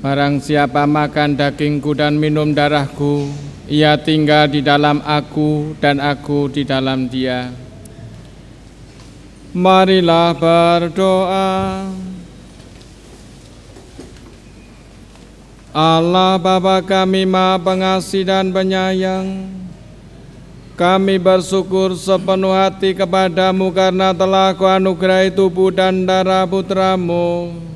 Barang siapa makan dagingku dan minum darahku, ia tinggal di dalam aku dan aku di dalam dia. Marilah berdoa. Allah Bapa kami Maha Pengasih dan Penyayang, kami bersyukur sepenuh hati kepadamu karena telah Kau anugerahi tubuh dan darah Putramu.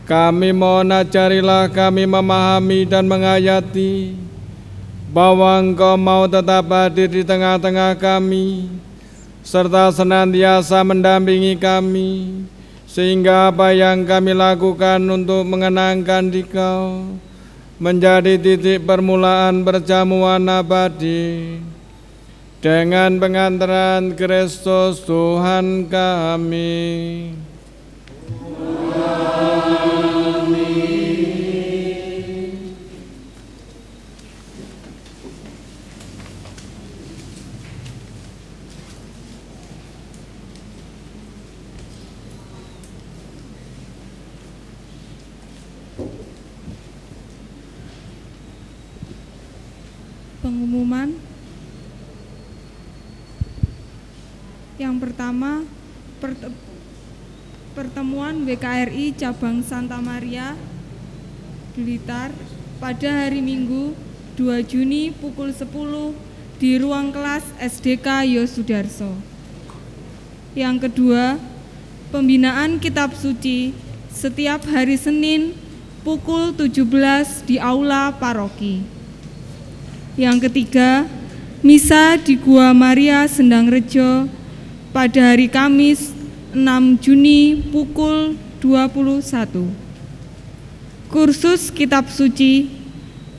Kami mohon ajarilah kami memahami dan menghayati bahwa Engkau mau tetap hadir di tengah-tengah kami, serta senantiasa mendampingi kami, sehingga apa yang kami lakukan untuk mengenangkan Dikau menjadi titik permulaan perjamuan abadi. Dengan pengantaran Kristus Tuhan kami. Pengumuman yang pertama, pertemuan WKRI Cabang Santa Maria Blitar pada hari Minggu 2 Juni pukul 10 di ruang kelas SDK Yosudarso. Yang kedua, pembinaan kitab suci setiap hari Senin pukul 17 di aula paroki. Yang ketiga, misa di Gua Maria Sendangrejo pada hari Kamis 6 Juni pukul 21. Kursus kitab suci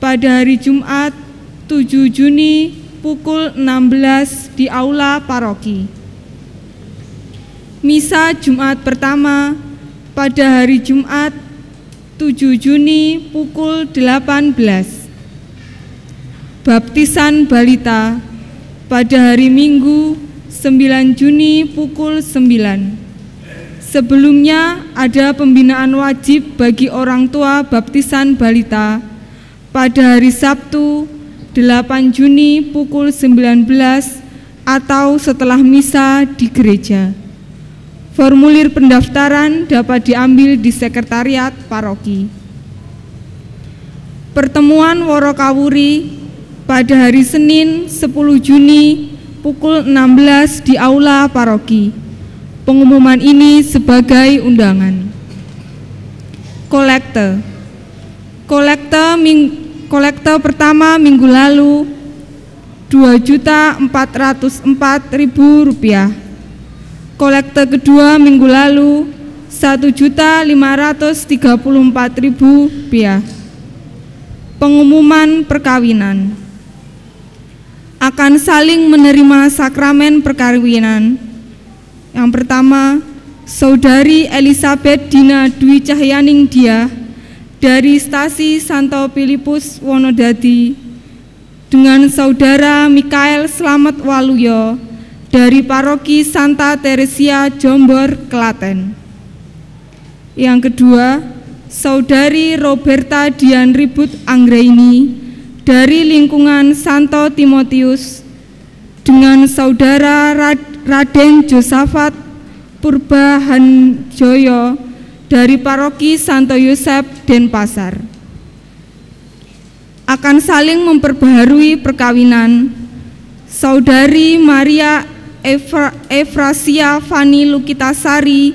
pada hari Jumat 7 Juni pukul 16 di aula paroki. Misa Jumat pertama pada hari Jumat 7 Juni pukul 18. Baptisan balita pada hari Minggu 9 Juni pukul 9. Sebelumnya ada pembinaan wajib bagi orang tua baptisan balita pada hari Sabtu 8 Juni pukul 19 atau setelah misa di gereja. Formulir pendaftaran dapat diambil di sekretariat paroki. Pertemuan Woro Kawuri pada hari Senin 10 Juni pukul 16 di aula paroki. Pengumuman ini sebagai undangan. Kolekte pertama minggu lalu Rp2.404.000. Kolekte kedua minggu lalu Rp1.534.000. Pengumuman perkawinan. Akan saling menerima sakramen perkawinan. Yang pertama, Saudari Elizabeth Dina Dwi Cahyaning Diah dari Stasi Santo Filipus Wonodadi dengan Saudara Mikael Slamet Waluyo dari Paroki Santa Teresia Jombor, Klaten. Yang kedua, Saudari Roberta Dian Ribut Anggraini dari lingkungan Santo Timotius dengan Saudara Raden Josafat Purbahanjoyo dari Paroki Santo Yosef Denpasar. Akan saling memperbaharui perkawinan Saudari Maria Efrasia Fani Lukitasari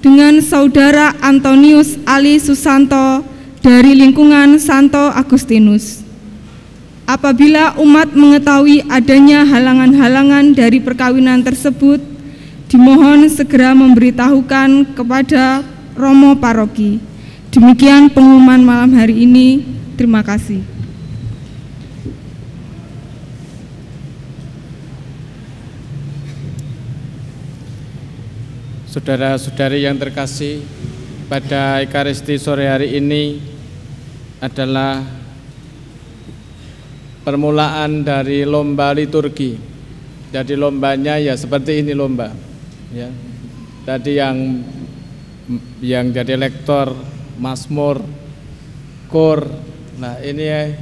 dengan Saudara Antonius Ali Susanto dari lingkungan Santo Agustinus. Apabila umat mengetahui adanya halangan-halangan dari perkawinan tersebut, dimohon segera memberitahukan kepada Romo Paroki. Demikian pengumuman malam hari ini. Terima kasih. Saudara-saudari yang terkasih, pada Ekaristi sore hari ini adalah permulaan dari lomba liturgi. Jadi lombanya ya seperti ini lomba. Ya. Tadi yang jadi lektor Mazmur kur. Nah, ini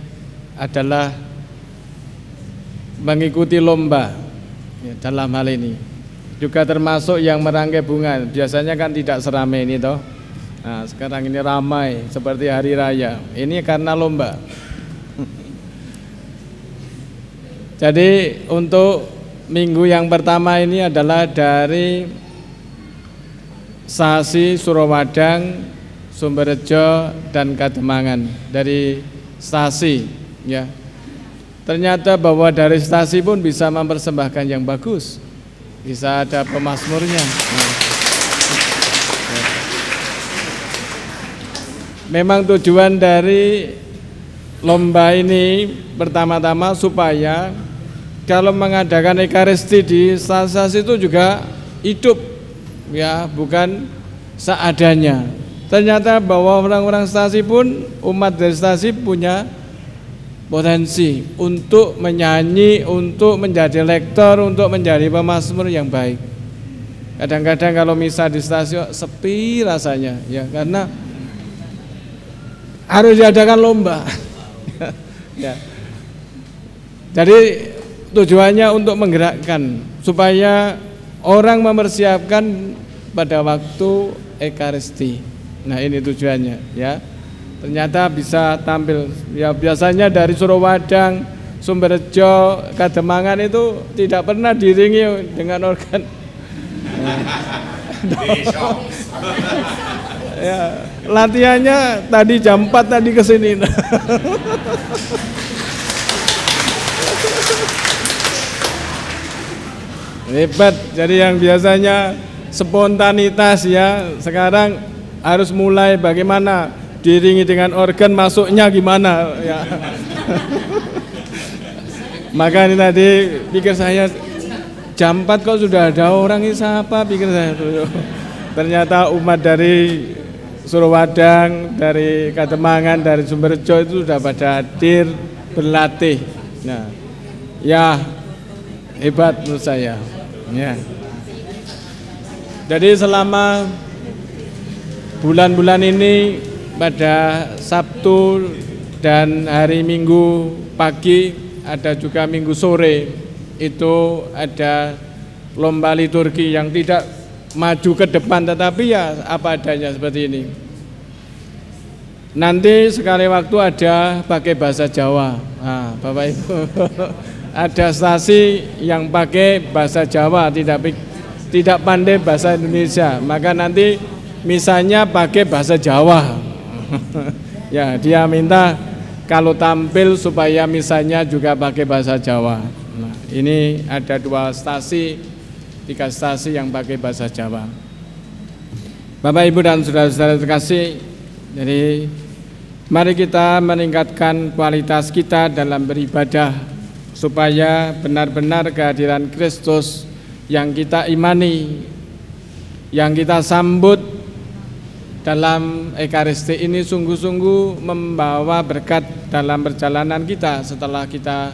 adalah mengikuti lomba ya, dalam hal ini. Juga termasuk yang merangkai bunga. Biasanya kan tidak seramai ini toh. Nah, sekarang ini ramai seperti hari raya. Ini karena lomba. Jadi untuk minggu yang pertama ini adalah dari Sasi, Surowadang, Sumberjo dan Kademangan. Dari Sasi ya. Ternyata bahwa dari Stasi pun bisa mempersembahkan yang bagus. Bisa ada pemazmurnya. Memang tujuan dari lomba ini pertama-tama supaya kalau mengadakan Ekaristi di Stasi itu juga hidup ya, bukan seadanya. Ternyata bahwa orang-orang Stasi pun, umat dari Stasi punya potensi untuk menyanyi, untuk menjadi lektor, untuk menjadi pemazmur yang baik. Kadang-kadang kalau misa di stasiun sepi rasanya ya, karena harus diadakan lomba. Ya. Jadi tujuannya untuk menggerakkan supaya orang mempersiapkan pada waktu Ekaristi. Nah, ini tujuannya ya. Ternyata bisa tampil ya, biasanya dari Surowadang, Sumberjo, Kademangan itu tidak pernah diiringi dengan organ. Ya, latihannya tadi jam 4 tadi ke sini. Hebat. Jadi yang biasanya spontanitas ya, sekarang harus mulai bagaimana diiringi dengan organ, masuknya gimana ya. Maka ini tadi pikir saya jam 4 kok sudah ada orang, ini siapa pikir saya. Ternyata umat dari Surowadang, dari Kademangan, dari Sumberjo itu sudah pada hadir berlatih. Nah, ya hebat menurut saya. Ya. Jadi selama bulan-bulan ini pada Sabtu dan hari Minggu pagi, ada juga Minggu sore, itu ada lomba liturgi yang tidak maju ke depan tetapi ya apa adanya seperti ini. Nanti sekali waktu ada pakai bahasa Jawa. Nah, Bapak Ibu, ada stasi yang pakai bahasa Jawa, tidak pandai bahasa Indonesia, maka nanti misalnya pakai bahasa Jawa. Ya, dia minta kalau tampil supaya misalnya juga pakai bahasa Jawa. Nah, ini ada 2 stasi, 3 stasi yang pakai bahasa Jawa. Bapak Ibu dan saudara-saudara terkasih, jadi mari kita meningkatkan kualitas kita dalam beribadah supaya benar-benar kehadiran Kristus yang kita imani, yang kita sambut dalam Ekaristi ini sungguh-sungguh membawa berkat dalam perjalanan kita. Setelah kita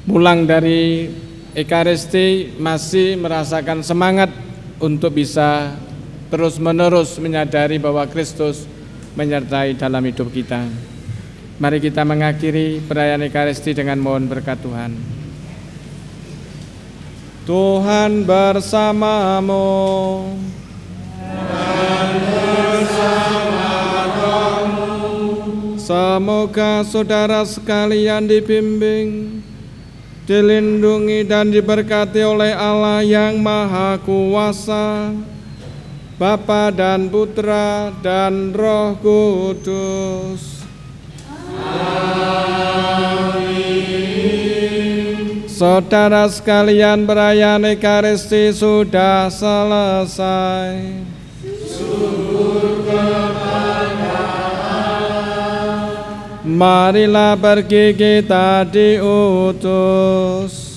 pulang dari Ekaristi masih merasakan semangat untuk bisa terus-menerus menyadari bahwa Kristus menyertai dalam hidup kita. Mari kita mengakhiri perayaan Ekaristi dengan mohon berkat Tuhan. Tuhan bersamamu. Semoga saudara sekalian dibimbing, dilindungi dan diberkati oleh Allah yang Maha Kuasa, Bapa dan Putra dan Roh Kudus. Amin. Saudara sekalian, perayaan Ekaristi sudah selesai. Syukur kepada Allah. Marilah pergi kita diutus.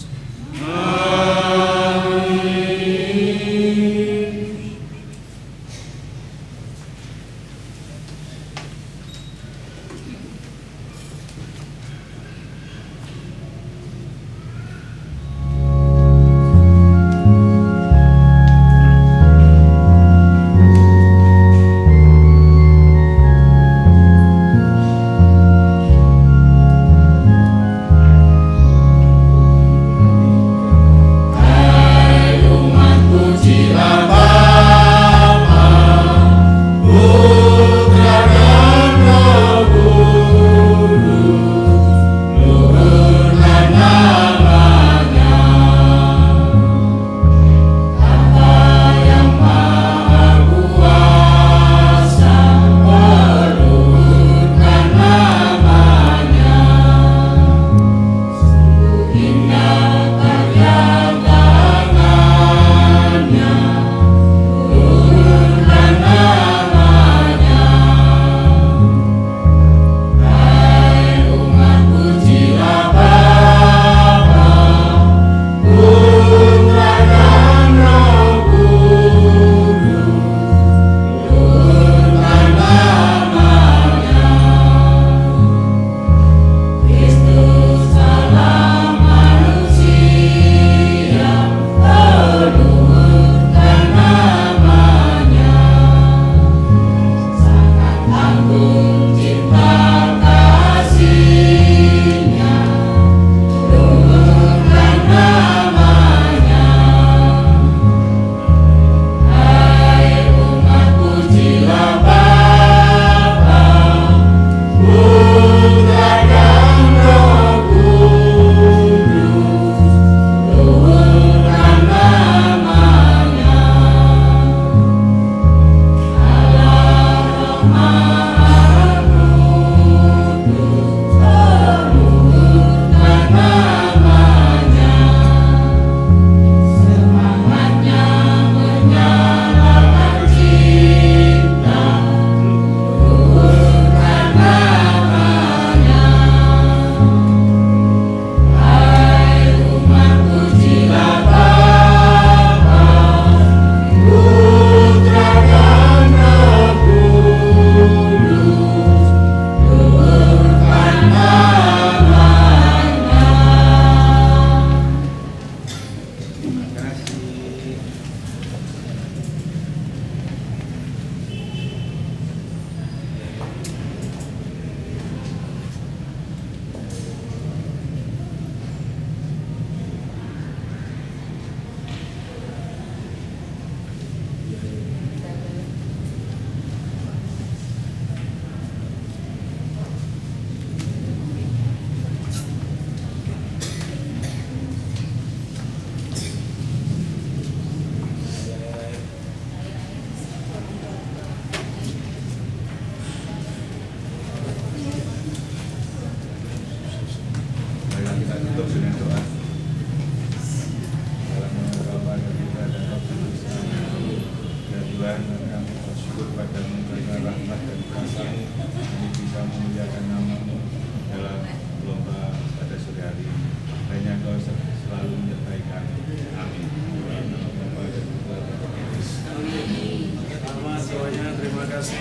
Dokumentasi.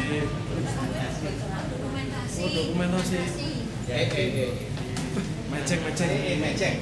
Mecek.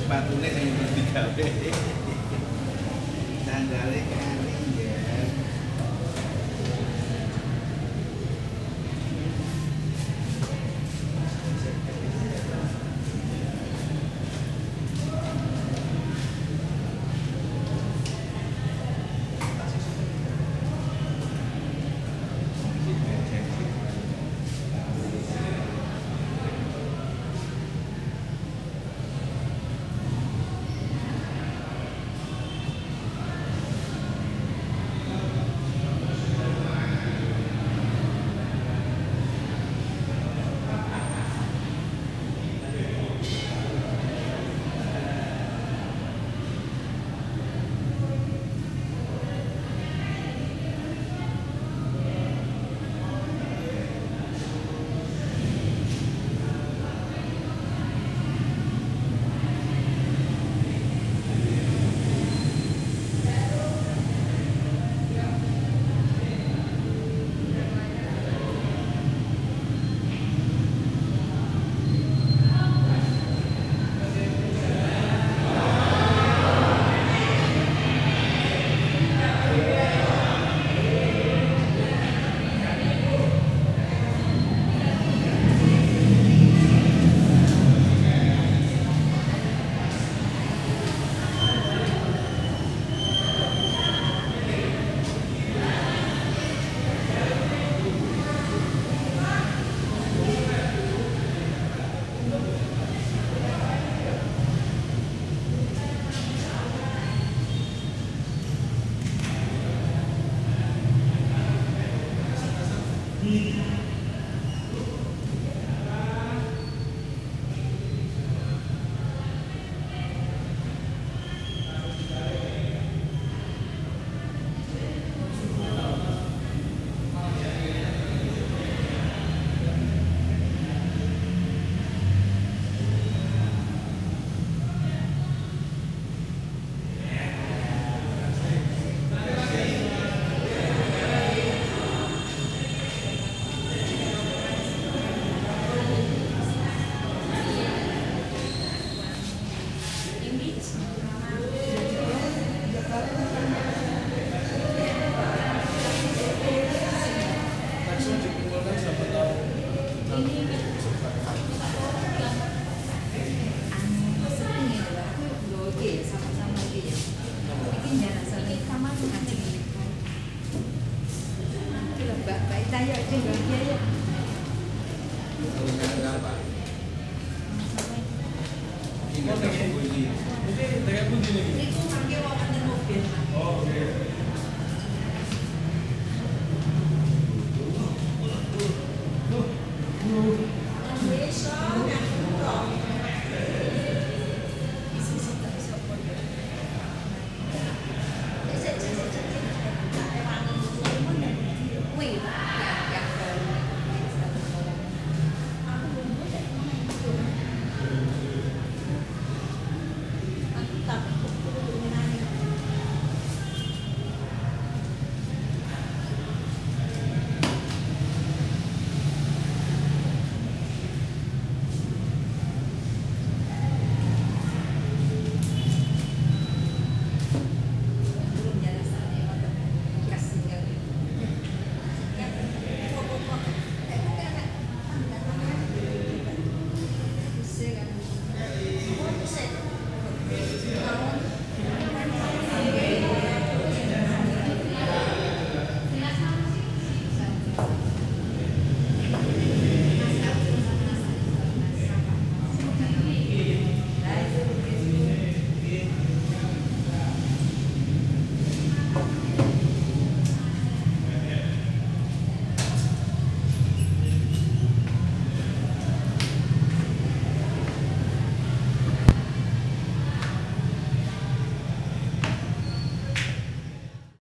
Sepatunya yang digawe. Sandale kali ya. Ini dengan bunyi nih. Itu pakai wawasan mobil. Oh, oke.